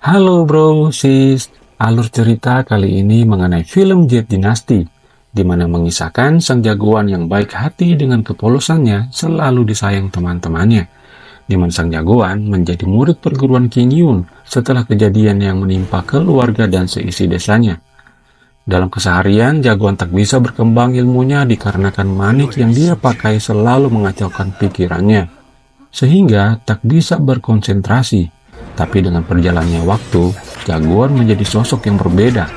Halo bro, sis. Alur cerita kali ini mengenai film Jade Dynasty, di mana mengisahkan sang jagoan yang baik hati dengan kepolosannya selalu disayang teman-temannya, di mana sang jagoan menjadi murid perguruan King Yun setelah kejadian yang menimpa keluarga dan seisi desanya. Dalam keseharian, jagoan tak bisa berkembang ilmunya dikarenakan manik yang dia pakai selalu mengacaukan pikirannya, sehingga tak bisa berkonsentrasi. Tapi dengan berjalannya waktu, jagoan menjadi sosok yang berbeda.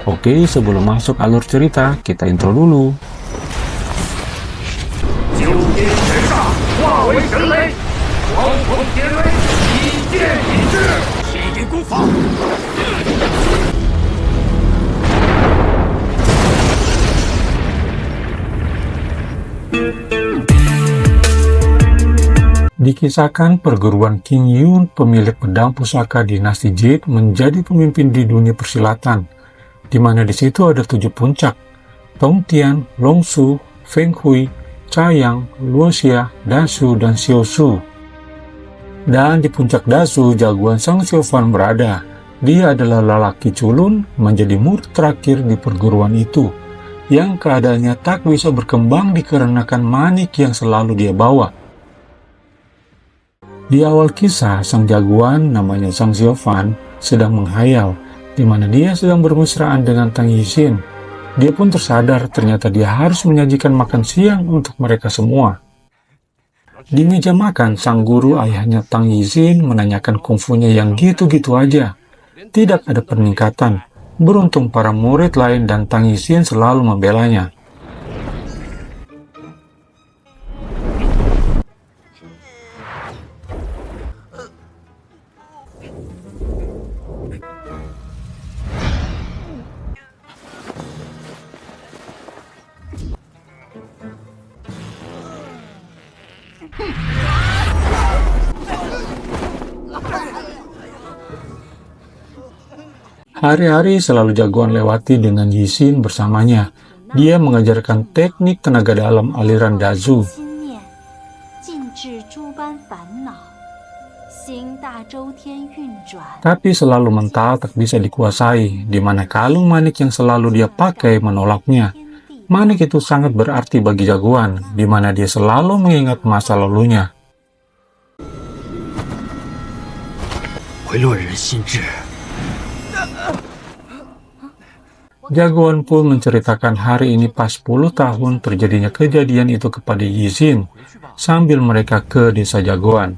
Oke, sebelum masuk alur cerita, kita intro dulu. Dikisahkan perguruan King Yun, pemilik pedang pusaka dinasti Jade, menjadi pemimpin di dunia persilatan, di mana di situ ada 7 puncak: Tongtian, Longsu, Feng Hui, Chaiyang, Luoxia, Dasu, dan Xiaosu. Dan di puncak Dasu, jagoan Sang Xiaofan berada. Dia adalah lelaki culun, menjadi murid terakhir di perguruan itu, yang keadaannya tak bisa berkembang dikarenakan manik yang selalu dia bawa. Di awal kisah, sang jagoan namanya Sang Xiaofan sedang menghayal, di mana dia sedang bermesraan dengan Tang Yixin. Dia pun tersadar ternyata dia harus menyajikan makan siang untuk mereka semua. Di meja makan, sang guru ayahnya Tang Yixin menanyakan kungfunya yang gitu-gitu aja. Tidak ada peningkatan. Beruntung para murid lain dan Tang Yixin selalu membelanya. Hari-hari selalu jagoan lewati dengan Yixin bersamanya. Dia mengajarkan teknik tenaga dalam aliran Dazu. Tapi selalu mental tak bisa dikuasai, di mana kalung manik yang selalu dia pakai menolaknya. Manik itu sangat berarti bagi jagoan, di mana dia selalu mengingat masa lalunya. Jagoan pun menceritakan hari ini pas 10 tahun terjadinya kejadian itu kepada Yixin, sambil mereka ke desa jagoan.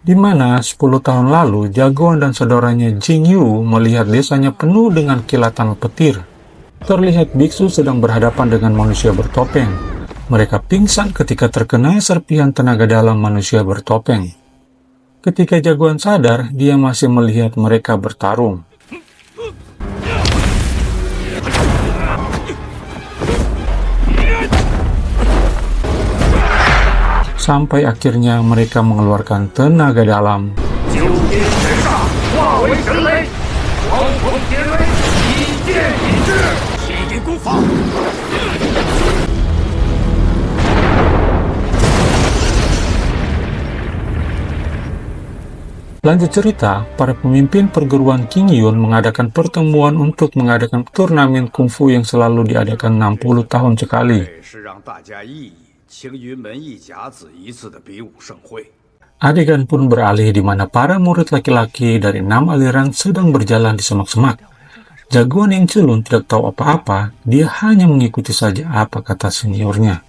Di mana 10 tahun lalu, jagoan dan saudaranya Jing Yu melihat desanya penuh dengan kilatan petir. Terlihat biksu sedang berhadapan dengan manusia bertopeng. Mereka pingsan ketika terkena serpihan tenaga dalam manusia bertopeng. Ketika jagoan sadar, dia masih melihat mereka bertarung. Sampai akhirnya mereka mengeluarkan tenaga dalam. Lanjut cerita, para pemimpin perguruan King Yun mengadakan pertemuan untuk mengadakan turnamen kungfu yang selalu diadakan 60 tahun sekali. Adegan pun beralih di mana para murid laki-laki dari 6 aliran sedang berjalan di semak-semak. Jagoan yang culun tidak tahu apa-apa, dia hanya mengikuti saja apa kata seniornya.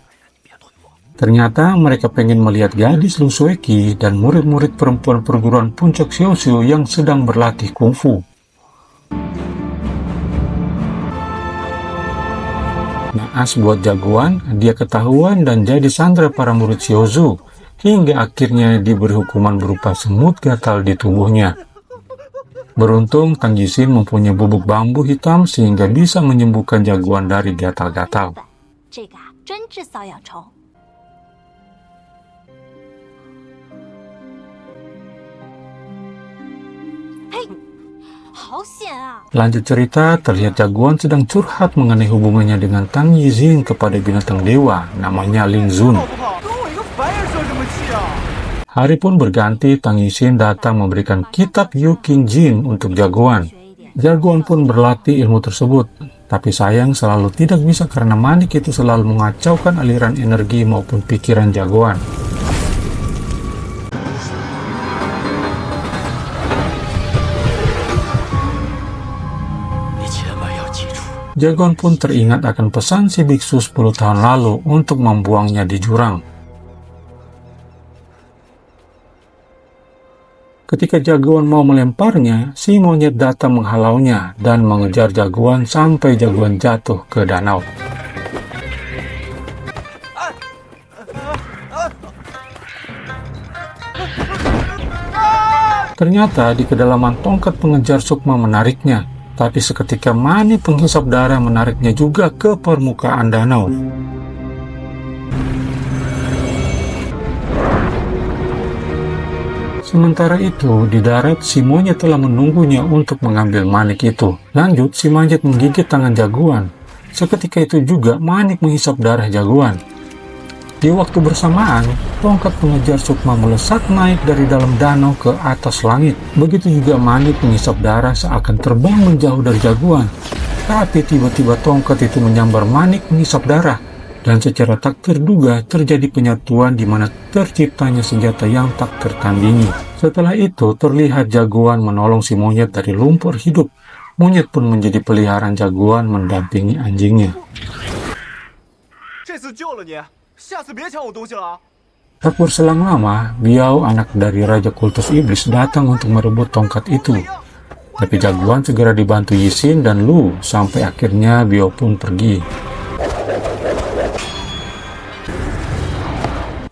Ternyata mereka pengen melihat gadis Lu Sueki dan murid-murid perempuan perguruan puncak Xiaosu yang sedang berlatih kungfu. Naas buat jagoan, dia ketahuan dan jadi sandra para murid Xiaosu, hingga akhirnya diberi hukuman berupa semut gatal di tubuhnya. Beruntung Tang Yixin mempunyai bubuk bambu hitam sehingga bisa menyembuhkan jagoan dari gatal-gatal. Lanjut cerita, terlihat jagoan sedang curhat mengenai hubungannya dengan Tang Yixin kepada binatang dewa, namanya Ling Zun. Hari pun berganti, Tang Yixin datang memberikan kitab Yu King Jin untuk jagoan. Jagoan pun berlatih ilmu tersebut, tapi sayang selalu tidak bisa karena manik itu selalu mengacaukan aliran energi maupun pikiran jagoan. Jagoan pun teringat akan pesan si biksu 10 tahun lalu untuk membuangnya di jurang. Ketika jagoan mau melemparnya, si monyet datang menghalaunya dan mengejar jagoan sampai jagoan jatuh ke danau. Ternyata di kedalaman tongkat pengejar sukma menariknya, tapi seketika mani penghisap darah menariknya juga ke permukaan danau. Sementara itu, di darat si monyet telah menunggunya untuk mengambil manik itu. Lanjut, si monyet menggigit tangan jagoan. Seketika itu juga manik menghisap darah jagoan. Di waktu bersamaan, tongkat pengejar sukma melesat naik dari dalam danau ke atas langit. Begitu juga manik menghisap darah seakan terbang menjauh dari jagoan. Tapi tiba-tiba tongkat itu menyambar manik menghisap darah. Dan secara tak terduga terjadi penyatuan di mana terciptanya senjata yang tak tertandingi. Setelah itu terlihat jagoan menolong si monyet dari lumpur hidup. Monyet pun menjadi peliharaan jagoan mendampingi anjingnya. Tak berselang lama, Biao, anak dari Raja Kultus Iblis, datang untuk merebut tongkat itu. Tapi jagoan segera dibantu Yixin dan Lu sampai akhirnya Biao pun pergi.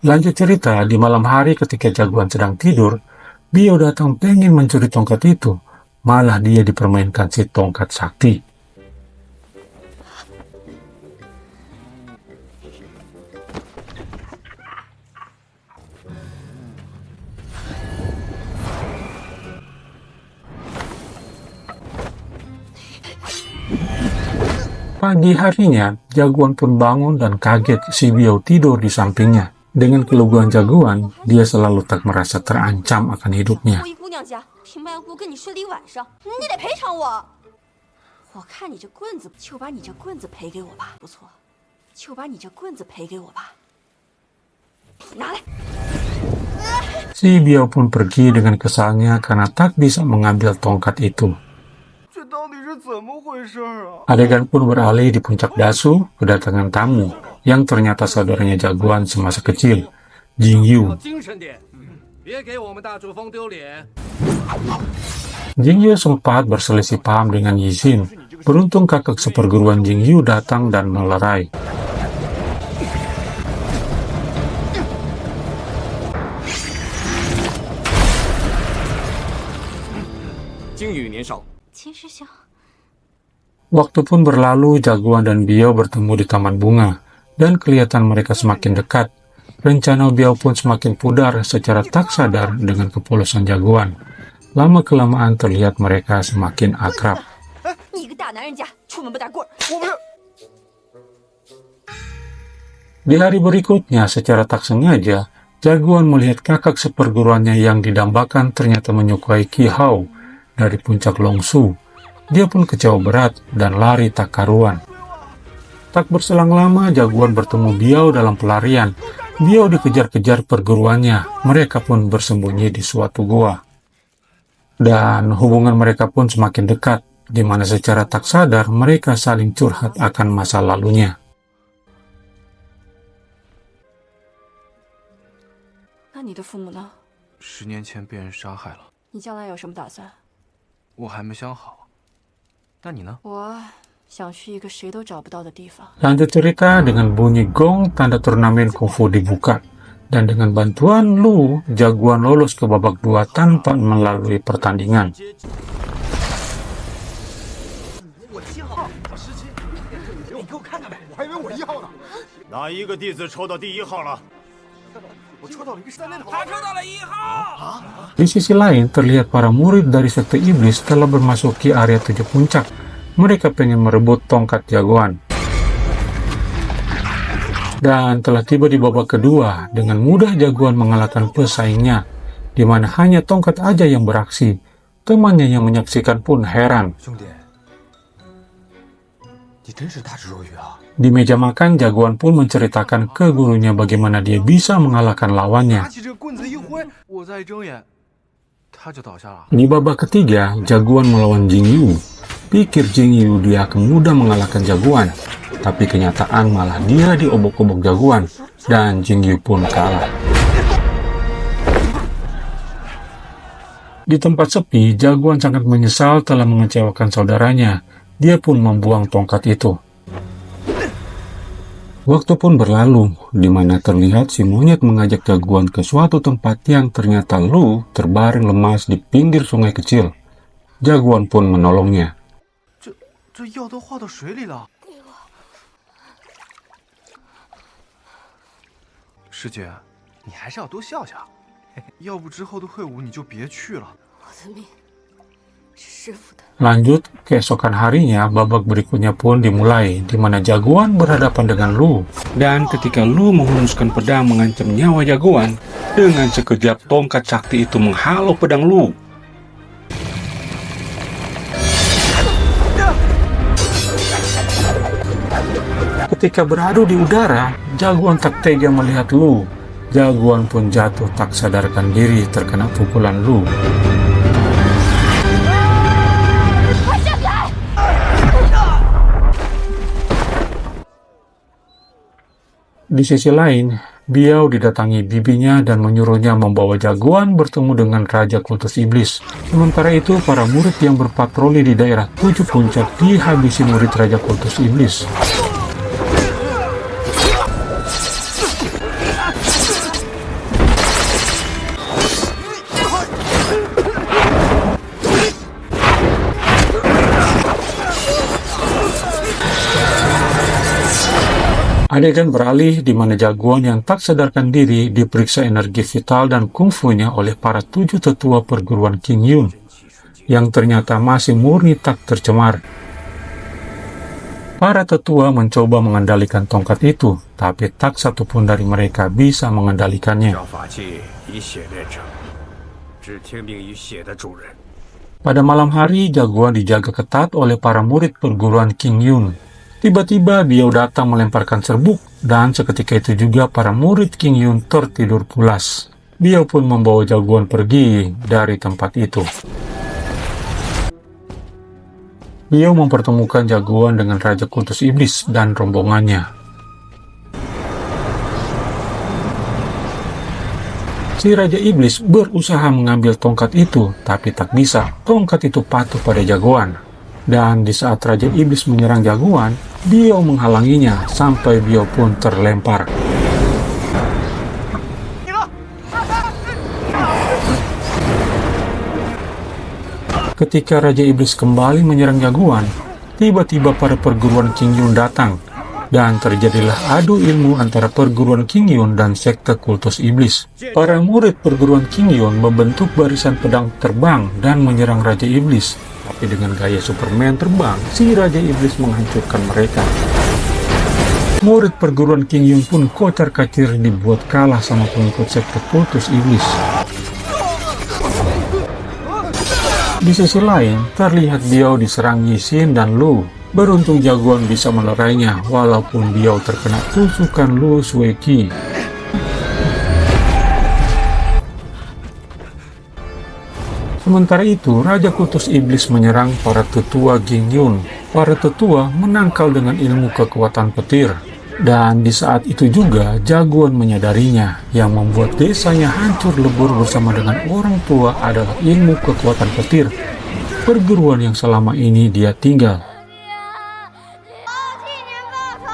Lanjut cerita, di malam hari ketika jagoan sedang tidur, Biao datang pengen mencuri tongkat itu. Malah dia dipermainkan si tongkat sakti. Pagi harinya, jagoan pun bangun dan kaget si Biao tidur di sampingnya. Dengan keluguan jagoan, dia selalu tak merasa terancam akan hidupnya. Si Biao pun pergi dengan kesalnya karena tak bisa mengambil tongkat itu. Adegan pun beralih di puncak Dasu, kedatangan tamu, yang ternyata saudaranya jagoan semasa kecil, Jingyu. Jingyu sempat berselisih paham dengan Yixin. Beruntung kakak seperguruan Jingyu datang dan melerai. Waktu pun berlalu, jagoan dan Biao bertemu di taman bunga, dan kelihatan mereka semakin dekat. Rencana Biao pun semakin pudar secara tak sadar dengan kepolosan jagoan. Lama-kelamaan terlihat mereka semakin akrab. Di hari berikutnya, secara tak sengaja, jagoan melihat kakak seperguruannya yang didambakan ternyata menyukai Qi Hao dari puncak Longsu. Dia pun kecewa berat dan lari tak karuan. Tak berselang lama, jagoan bertemu Biao dalam pelarian. Biao dikejar-kejar perguruannya. Mereka pun bersembunyi di suatu gua. Dan hubungan mereka pun semakin dekat, di mana secara tak sadar mereka saling curhat akan masa lalunya. Lanjut cerita, dengan bunyi gong, tanda turnamen kungfu dibuka. Dan dengan bantuan Lu, jagoan lolos ke babak 2 tanpa melalui pertandingan. Di sisi lain, terlihat para murid dari sekte iblis telah memasuki area 7 puncak. Mereka pengen merebut tongkat jagoan. Dan telah tiba di babak kedua, dengan mudah jagoan mengalahkan pesaingnya, di mana hanya tongkat aja yang beraksi. Temannya yang menyaksikan pun heran. Di meja makan, jagoan pun menceritakan ke gurunya bagaimana dia bisa mengalahkan lawannya. Di babak ketiga, jagoan melawan Jingyu. Pikir Jingyu dia akan mudah mengalahkan jagoan, tapi kenyataan malah dia diobok-obok jagoan, dan Jingyu pun kalah. Di tempat sepi, jagoan sangat menyesal telah mengecewakan saudaranya. Dia pun membuang tongkat itu. Waktu pun berlalu, di mana terlihat si monyet mengajak jagoan ke suatu tempat yang ternyata Lu terbaring lemas di pinggir sungai kecil. Jagoan pun menolongnya. Lanjut, keesokan harinya, babak berikutnya pun dimulai, di mana jagoan berhadapan dengan Lu. Dan ketika Lu menghunuskan pedang mengancam nyawa jagoan, dengan sekejap tongkat sakti itu menghalau pedang Lu. Ketika beradu di udara, jagoan tak tega melihat Lu. Jagoan pun jatuh tak sadarkan diri terkena pukulan Lu. Di sisi lain, Biao didatangi bibinya dan menyuruhnya membawa jagoan bertemu dengan Raja Kultus Iblis. Sementara itu, para murid yang berpatroli di daerah 7 puncak dihabisi murid Raja Kultus Iblis. Adegan beralih di mana jagoan yang tak sadarkan diri diperiksa energi vital dan kungfunya oleh para 7 tetua perguruan King Yun, yang ternyata masih murni tak tercemar. Para tetua mencoba mengendalikan tongkat itu, tapi tak satupun dari mereka bisa mengendalikannya. Pada malam hari, jagoan dijaga ketat oleh para murid perguruan King Yun. Tiba-tiba Biao datang melemparkan serbuk, dan seketika itu juga para murid King Yun tertidur pulas. Biao pun membawa jagoan pergi dari tempat itu. Biao mempertemukan jagoan dengan Raja Kultus Iblis dan rombongannya. Si Raja Iblis berusaha mengambil tongkat itu, tapi tak bisa. Tongkat itu patuh pada jagoan. Dan di saat Raja Iblis menyerang jagoan, Biao menghalanginya sampai Biao pun terlempar. Ketika Raja Iblis kembali menyerang jagoan, tiba-tiba para perguruan King Yun datang, dan terjadilah adu ilmu antara perguruan King Yun dan sekte Kultus Iblis. Para murid perguruan King Yun membentuk barisan pedang terbang dan menyerang Raja Iblis. Tapi dengan gaya Superman terbang, si Raja Iblis menghancurkan mereka. Murid perguruan King Yun pun kocar-kacir dibuat kalah sama pengikut sekte Kultus Iblis. Di sisi lain, terlihat Biao diserang Yixin dan Lu. Beruntung jagoan bisa melerainya, walaupun Biao terkena tusukan Lu Sueki. Sementara itu, Raja Kultus Iblis menyerang para tetua King Yun. Para tetua menangkal dengan ilmu kekuatan petir. Dan di saat itu juga, jagoan menyadarinya. Yang membuat desanya hancur lebur bersama dengan orang tua adalah ilmu kekuatan petir. Perguruan yang selama ini dia tinggal.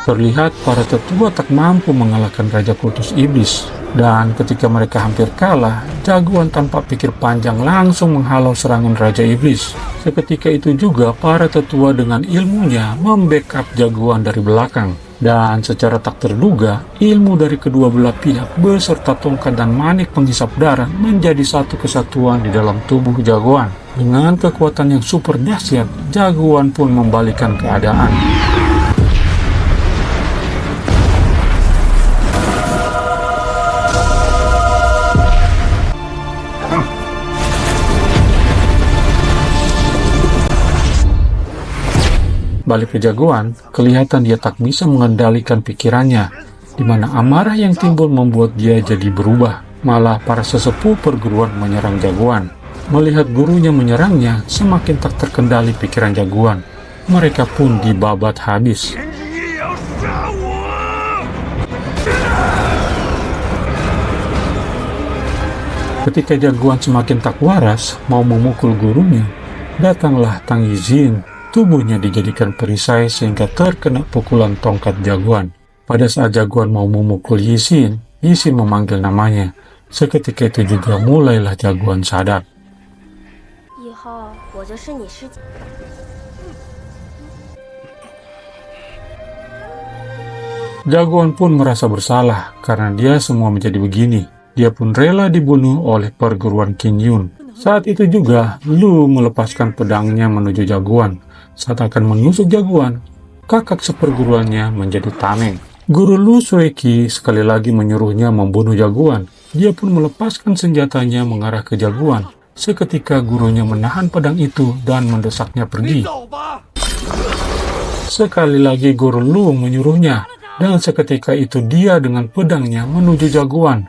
Terlihat para tetua tak mampu mengalahkan Raja Kultus Iblis. Dan ketika mereka hampir kalah, jagoan tanpa pikir panjang langsung menghalau serangan Raja Iblis. Seketika itu juga para tetua dengan ilmunya membackup jagoan dari belakang. Dan secara tak terduga, ilmu dari kedua belah pihak beserta tongkat dan manik penghisap darah menjadi satu kesatuan di dalam tubuh jagoan. Dengan kekuatan yang super dahsyat, jagoan pun membalikan keadaan. balik ke jagoan, kelihatan dia tak bisa mengendalikan pikirannya, di mana amarah yang timbul membuat dia jadi berubah. Malah para sesepuh perguruan menyerang jagoan. Melihat gurunya menyerangnya, semakin tak terkendali pikiran jagoan. Mereka pun dibabat habis. Ketika jagoan semakin tak waras, mau memukul gurunya, datanglah Tang Yizin. Tubuhnya dijadikan perisai sehingga terkena pukulan tongkat jagoan. Pada saat jagoan mau memukul Yizin, Yizin memanggil namanya. Seketika itu juga mulailah jagoan sadar. Jagoan pun merasa bersalah karena dia semua menjadi begini. Dia pun rela dibunuh oleh perguruan Qin Yun. Saat itu juga, Lu melepaskan pedangnya menuju jagoan. Saat akan menusuk jagoan, kakak seperguruannya menjadi tameng. Guru Lu Sueki sekali lagi menyuruhnya membunuh jagoan. Dia pun melepaskan senjatanya mengarah ke jagoan. Seketika gurunya menahan pedang itu dan mendesaknya pergi. Sekali lagi guru Lu menyuruhnya, dan seketika itu dia dengan pedangnya menuju jagoan.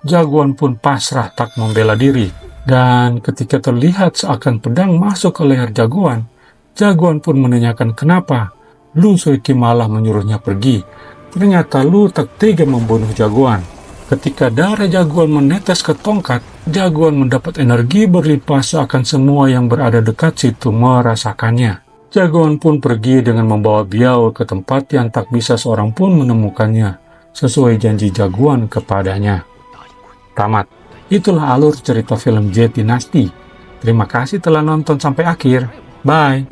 Jagoan pun pasrah tak membela diri. Dan ketika terlihat seakan pedang masuk ke leher jagoan, jagoan pun menanyakan kenapa. Lu Sueki malah menyuruhnya pergi. Ternyata Lu tak tega membunuh jagoan. Ketika darah jagoan menetes ke tongkat, jagoan mendapat energi berlimpah seakan semua yang berada dekat situ merasakannya. Jagoan pun pergi dengan membawa Biao ke tempat yang tak bisa seorang pun menemukannya, sesuai janji jagoan kepadanya. Tamat. Itulah alur cerita film Jade Dynasty. Terima kasih telah nonton sampai akhir. Bye.